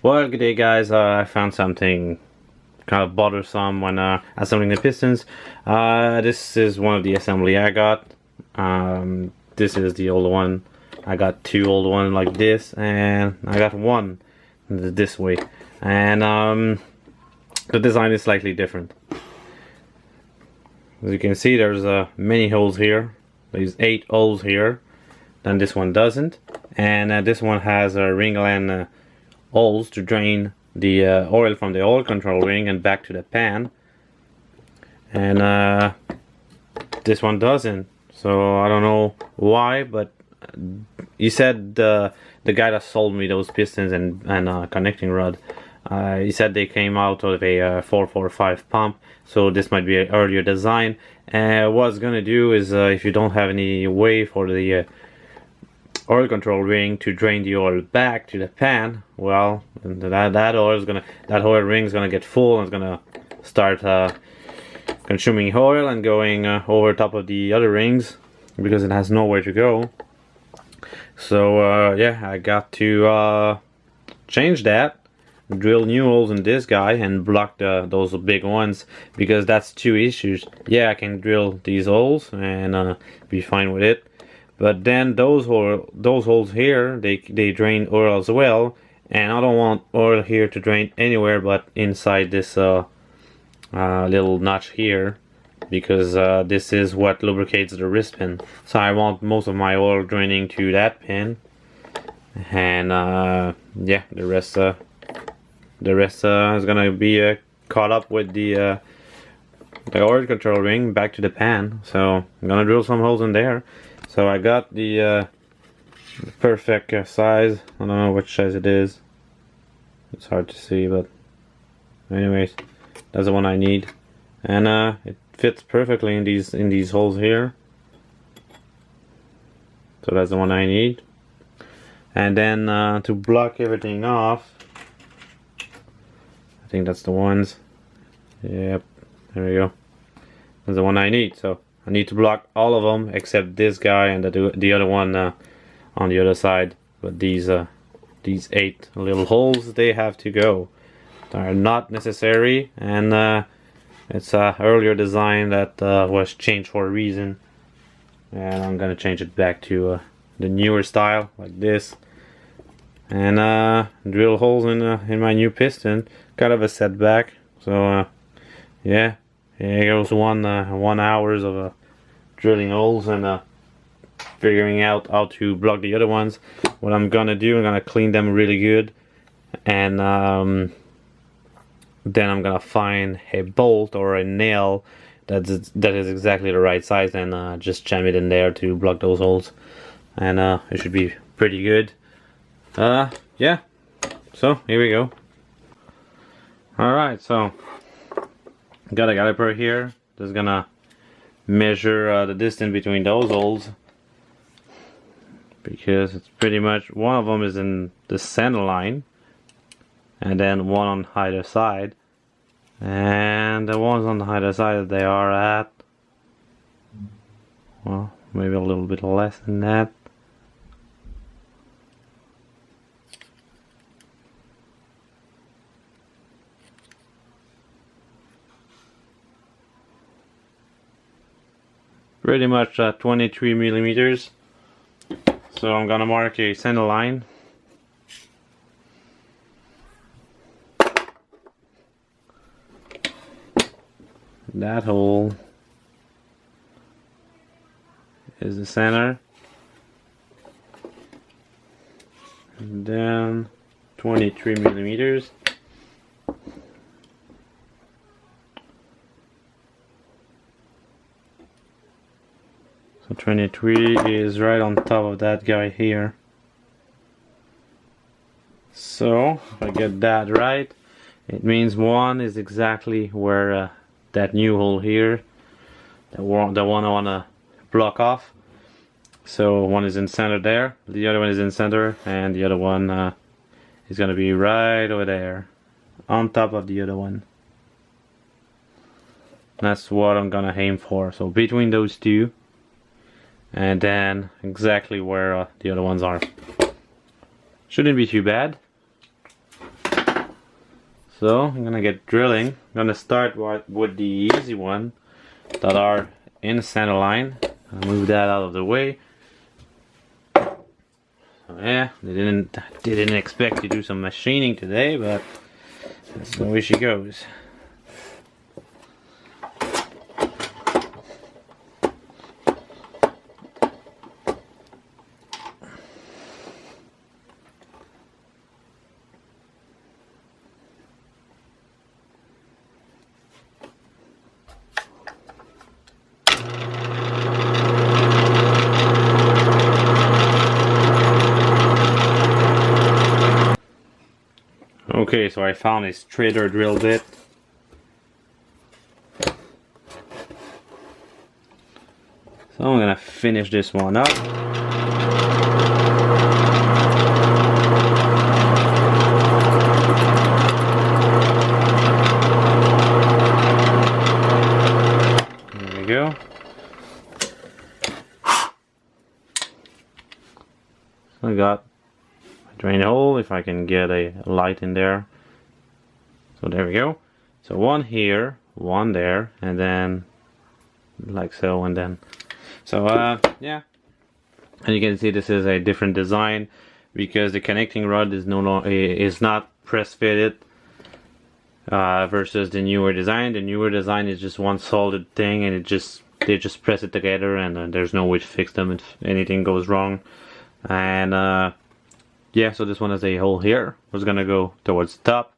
Well, good day guys. I found something kind of bothersome when assembling the pistons. This is one of the assembly I got. This is the old one. I got two old ones like this, and I got one this way. And the design is slightly different. As you can see, there's many holes here. There's 8 holes here. Then this one doesn't, and this one has a ring and holes to drain the oil from the oil control ring and back to the pan, and this one doesn't. So I don't know why, but he said the guy that sold me those pistons and connecting rod, he said they came out of a 445 pump, so this might be an earlier design. And what it's gonna do is, if you don't have any way for the oil control ring to drain the oil back to the pan, well, that oil ring is gonna get full and it's gonna start consuming oil and going over top of the other rings because it has nowhere to go. So yeah, I got to change that, drill new holes in this guy and block those big ones, because that's 2 issues. Yeah, I can drill these holes and be fine with it, but then those holes here, they drain oil as well, and I don't want oil here to drain anywhere but inside this little notch here, because this is what lubricates the wrist pin. So I want most of my oil draining to that pin, and yeah, the rest is gonna be caught up with the oil control ring back to the pan. So I'm gonna drill some holes in there. So I got the perfect size. I don't know which size it is. It's hard to see, but anyways, that's the one I need, and it fits perfectly in these holes here. So that's the one I need. And then to block everything off, I think that's the ones. Yep, there we go. That's the one I need. So I need to block all of them except this guy and the other one on the other side. But these 8 little holes, they have to go. They are not necessary, and it's a earlier design that was changed for a reason, and I'm gonna change it back to the newer style like this, and drill holes in my new piston. Kind of a setback. So yeah. Here goes 1 hours of drilling holes and figuring out how to block the other ones. What I'm gonna do, I'm gonna clean them really good, and then I'm gonna find a bolt or a nail that is exactly the right size, and just jam it in there to block those holes, and it should be pretty good. Yeah. So here we go. All right, so got a caliper here. Just gonna measure the distance between those holes, because it's pretty much, one of them is in the center line and then one on either side, and the ones on either side, they are at, well, maybe a little bit less than that. Pretty much 23 millimeters. So I'm gonna mark a center line. That hole is the center. And then 23 millimeters. So 23 is right on top of that guy here. So if I get that right, it means 1 is exactly where that new hole here, the one I want to block off. So 1 is in center there, the other one is in center, and the other one is going to be right over there on top of the other one. That's what I'm gonna aim for. So between those two, and then exactly where the other ones are. Shouldn't be too bad. So I'm gonna get drilling. I'm gonna start with the easy one that are in the center line. I'll move that out of the way. So yeah, they didn't expect to do some machining today, but that's the way she goes. Okay, so I found a straighter drill bit. So I'm gonna finish this one up. There we go. So I got drain hole, if I can get a light in there. So there we go. So one here, one there, and then like so, and then so yeah. And you can see this is a different design because the connecting rod is not press fitted versus the newer design. The newer design is just one solid thing, and they just press it together, and there's no way to fix them if anything goes wrong. And yeah, so this one has a hole here. It's gonna go towards the top,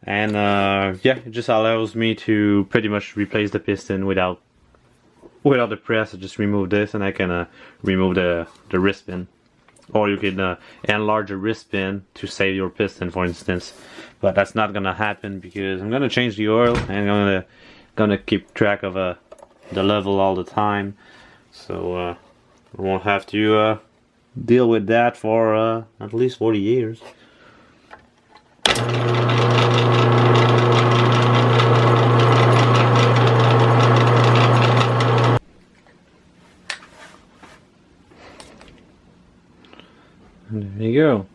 and yeah, it just allows me to pretty much replace the piston without the press. I just remove this, and I can remove the wrist pin, or you can enlarge the wrist pin to save your piston, for instance. But that's not gonna happen because I'm gonna change the oil, and I'm gonna keep track of the level all the time, so I won't have to deal with that for at least 40 years. And there you go.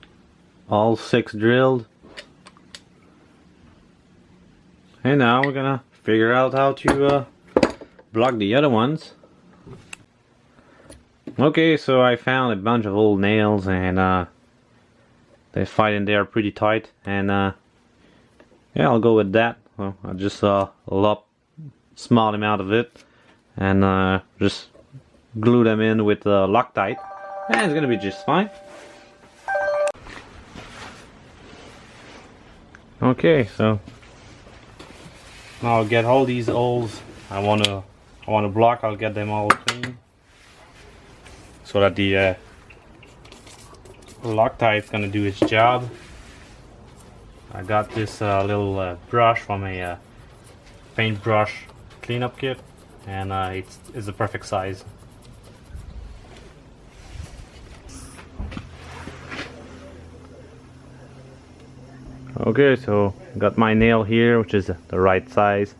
All 6 drilled. And now we're gonna figure out how to block the other ones. Okay, so I found a bunch of old nails, and they fit in there pretty tight, and yeah, I'll go with that. Well, I'll just lop small amount of it, and just glue them in with Loctite, and it's gonna be just fine. Okay, so now I'll get all these holes I wanna block. I'll get them all clean, so that the Loctite is gonna do its job. I got this little brush from a paintbrush cleanup kit, and it's the perfect size. Okay, so got my nail here, which is the right size,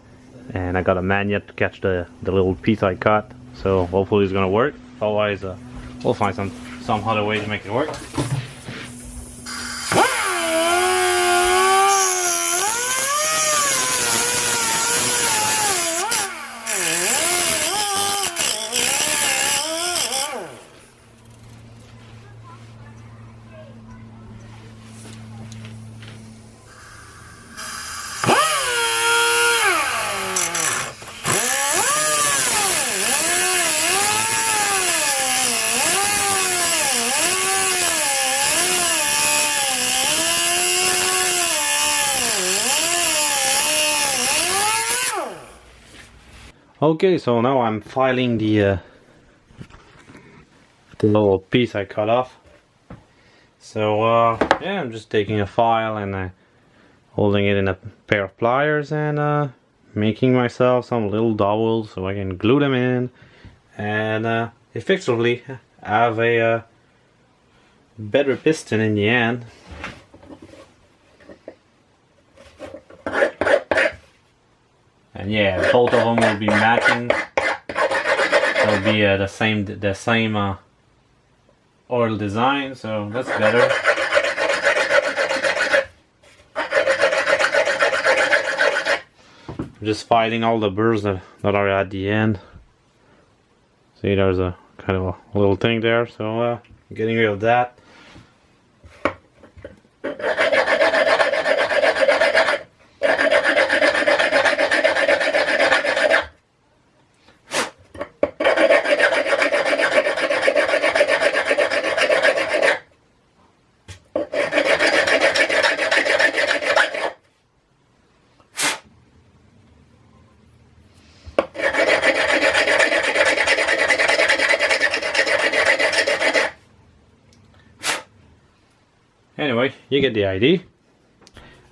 and I got a magnet to catch the little piece I cut. So hopefully it's gonna work. Otherwise, we'll find some other way to make it work. Okay, so now I'm filing the little piece I cut off. So yeah, I'm just taking a file and holding it in a pair of pliers, and making myself some little dowels so I can glue them in and effectively have a better piston in the end. And yeah, both of them will be matching. They'll be the same oil design, so that's better. just filing all the burrs that are at the end. See, there's a kind of a little thing there, so getting rid of that. Anyway, you get the idea.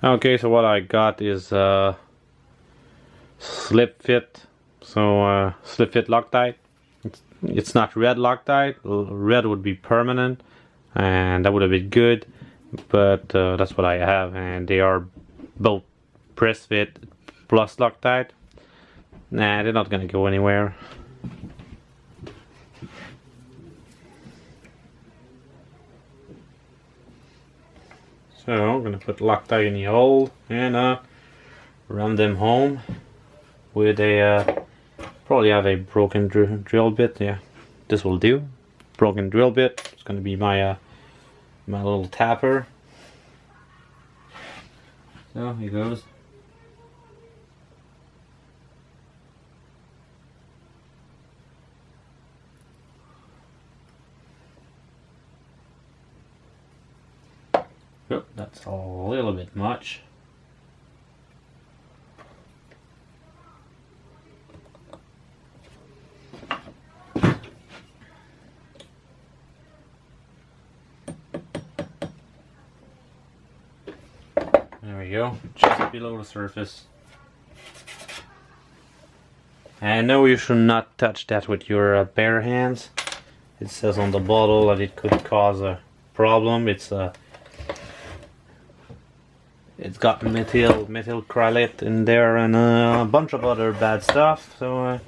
Okay, so what I got is slip fit. So slip fit Loctite. It's not red Loctite. Red would be permanent, and that would have been good. But that's what I have, and they are both press fit plus Loctite. Nah, they're not gonna go anywhere. So I'm gonna put Loctite in the hole and run them home with a probably have a broken drill bit. Yeah, this will do. Broken drill bit. It's gonna be my my little tapper. So here goes. Oh, that's a little bit much. There we go, just below the surface. And no, you should not touch that with your bare hands. It says on the bottle that it could cause a problem. It's got methyl chrylate in there and a bunch of other bad stuff. So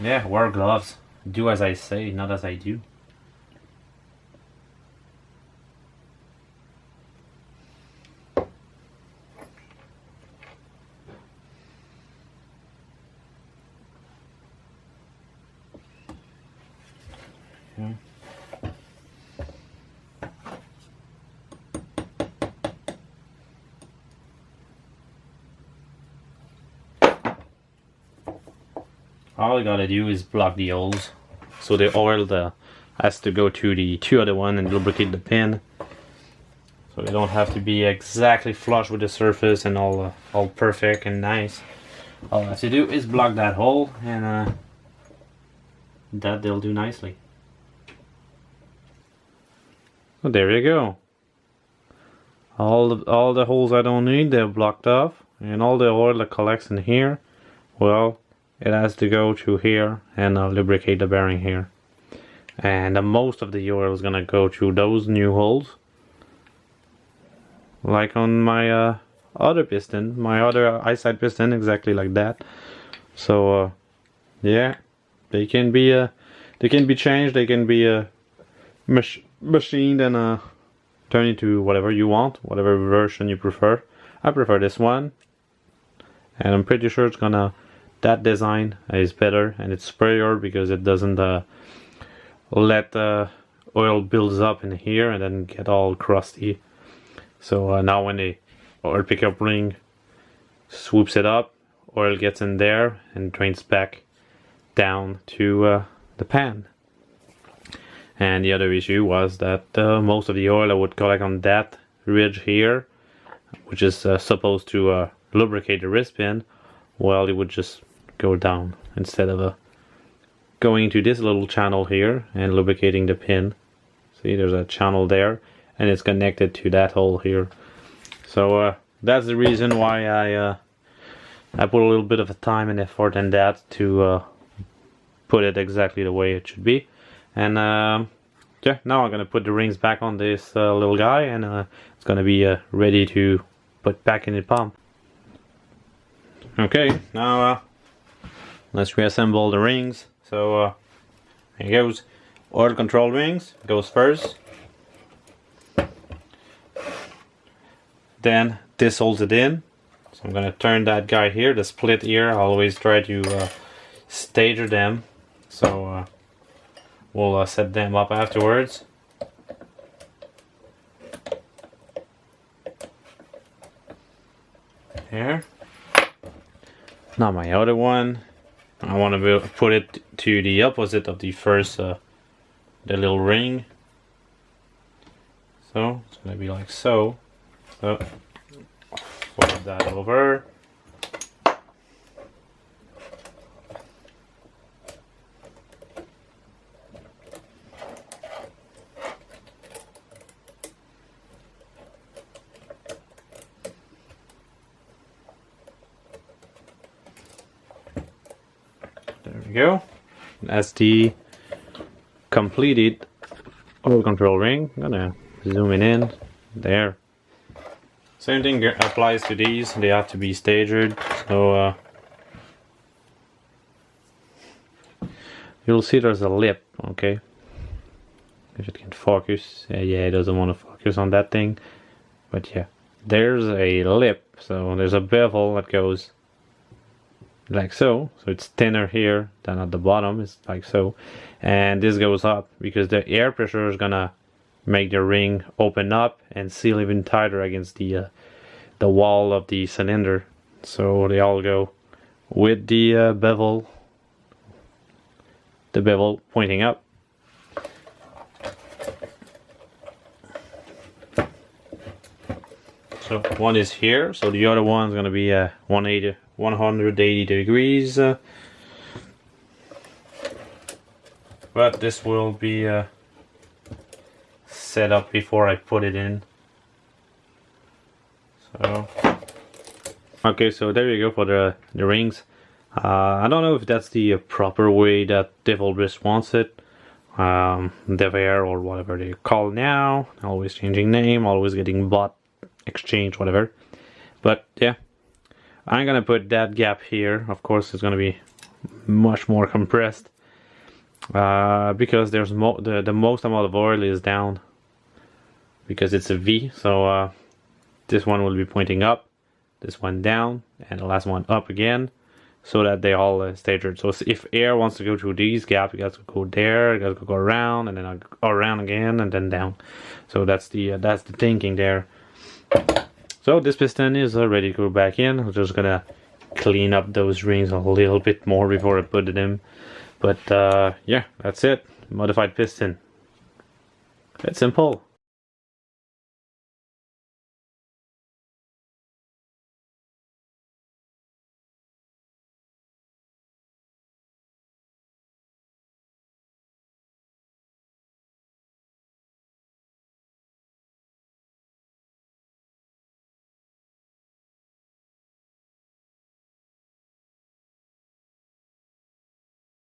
yeah, wear gloves. Do as I say, not as I do. Yeah. All you gotta do is block the holes, so the oil has to go to the other one and lubricate the pin. So they don't have to be exactly flush with the surface and all perfect and nice. All I have to do is block that hole, and that they'll do nicely. So there you go. All the holes I don't need, they're blocked off, and all the oil that collects in here, well, it has to go to here and lubricate the bearing here. And most of the oil is gonna go to those new holes, like on my other piston, my other eyesight piston, exactly like that. So yeah, they can be changed, they can be machined and turned into whatever you want, whatever version you prefer. I prefer this one, and I'm pretty sure it's gonna. That design is better and it's sprayer because it doesn't let oil builds up in here and then get all crusty. So now when the oil pickup ring swoops it up, oil gets in there and drains back down to the pan. And the other issue was that most of the oil I would collect on that ridge here, which is supposed to lubricate the wrist pin, well, it would just go down instead of going to this little channel here and lubricating the pin. See, there's a channel there and it's connected to that hole here. So that's the reason why I put a little bit of time and effort in that to put it exactly the way it should be. And yeah, now I'm gonna put the rings back on this little guy, and it's gonna be ready to put back in the pump. Okay, now let's reassemble the rings. So here goes. Oil control rings goes first. Then this holds it in. So I'm gonna turn that guy here, the split here. I always try to stage them, so we'll set them up afterwards. There. Now my other one, I want to put it to the opposite of the first, the little ring. So it's gonna be like so. So flip that over. There we go. That's the completed oil control ring. I'm gonna zoom in there. Same thing applies to these. They have to be staggered. So you'll see there's a lip. Okay. If it can focus. Yeah, it doesn't want to focus on that thing. But yeah, there's a lip. So there's a bevel that goes like so. So it's thinner here than at the bottom. It's like so. And this goes up because the air pressure is gonna make the ring open up and seal even tighter against the wall of the cylinder. So they all go with the bevel pointing up. So one is here, so the other one's gonna be 180 degrees. But this will be set up before I put it in. So okay, so there you go for the rings. I don't know if that's the proper way that Devair wants it. Devair or whatever they call now. Always changing name, always getting bought, exchange, whatever. But yeah, I'm gonna put that gap here. Of course, it's gonna be much more compressed because there's the most amount of oil is down because it's a V. So this one will be pointing up, this one down, and the last one up again, so that they all staggered. So if air wants to go through these gaps, it got to go there, it got to go around, and then around again, and then down. So that's the thinking there. So this piston is ready to go back in. I'm just gonna clean up those rings a little bit more before I put it in. But yeah, that's it. Modified piston. It's simple.